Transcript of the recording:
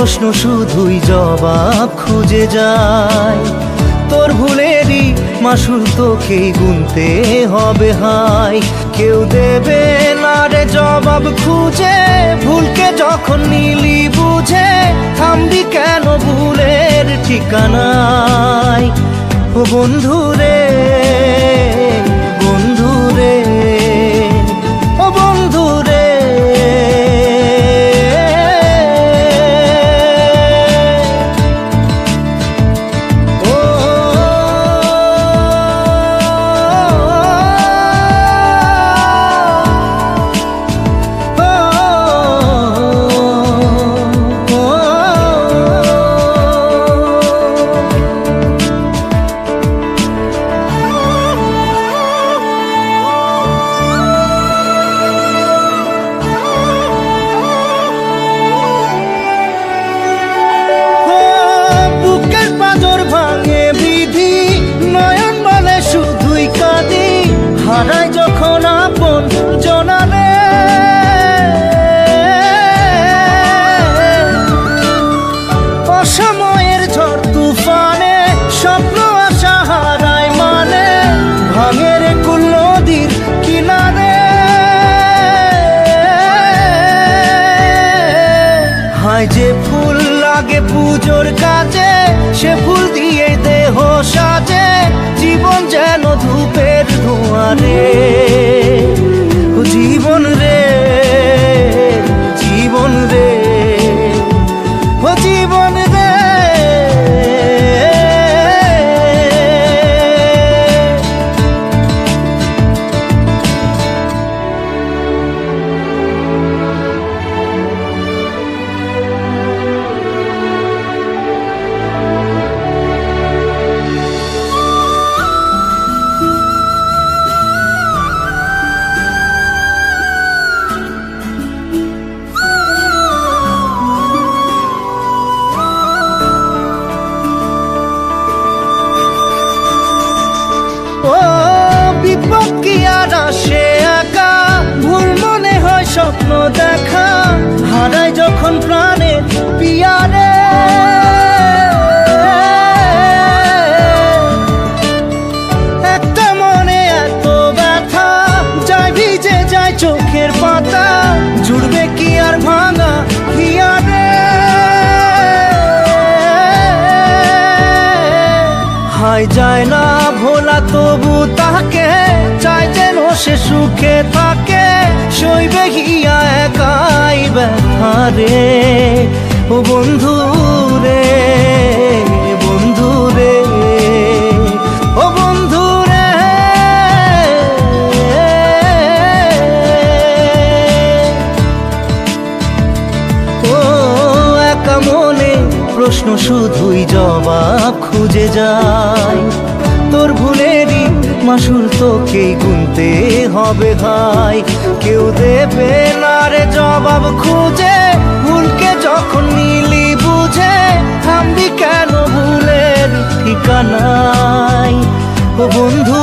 প্রশ্ন শুধুই জবাব খুঁজে যায়। তোর ভুলেরই মাসুল তোকেই গুনতে হবে হাই। কেউ দেবে না রে জবাব খুঁজে, ভুলকে যখন নিলি বুঝে থামবি কেন ভুলের ঠিকানায়। ও বন্ধু রে, বন্ধু রে, ও বন্ধু রে। হারাই যখন আপন জনারে, অসময়ের ঝড় তুফানে স্বপ্ন আশা হারায় মানে, ভাঙের কুল নদীর কিনারে। হায় যে ফুল লাগে পুজোর কাজে, সে ফুল দিয়ে দেহ সাজে, জীবন যেন ধূপের ধোঁয়ারে। ও জীবন রে, জীবন রে, ও জীবন রে। ও বিপদ কি আর আসে একা, ভুল মনে হয় স্বপ্ন দেখা, হারায় যখন প্রাণের পিয়ারে। একটা মনে এত ব্যথা, যায় ভিজে যায় চোখের পাতা, জুড়বে কি আর ভাঙা হিয়ারে। হায় যায় না ভোলা তবু তাকে, চাই যেন সে সুখে থাকে, সইবে গিয়া একাই ব্যথা রে। ও বন্ধু রে, বন্ধু রে, ও বন্ধু রে। ও একা মনে প্রশ্ন শুধুই জবাব খুঁজে যায়। তোর ভুলেরই মাসুল তোকেই গুনতে হবে ভাই। কেউ দেবে না রে জবাব খুঁজে, ভুলকে যখন নিলি বুঝে থামবি কেন ভুলের ঠিকানায়। ও বন্ধু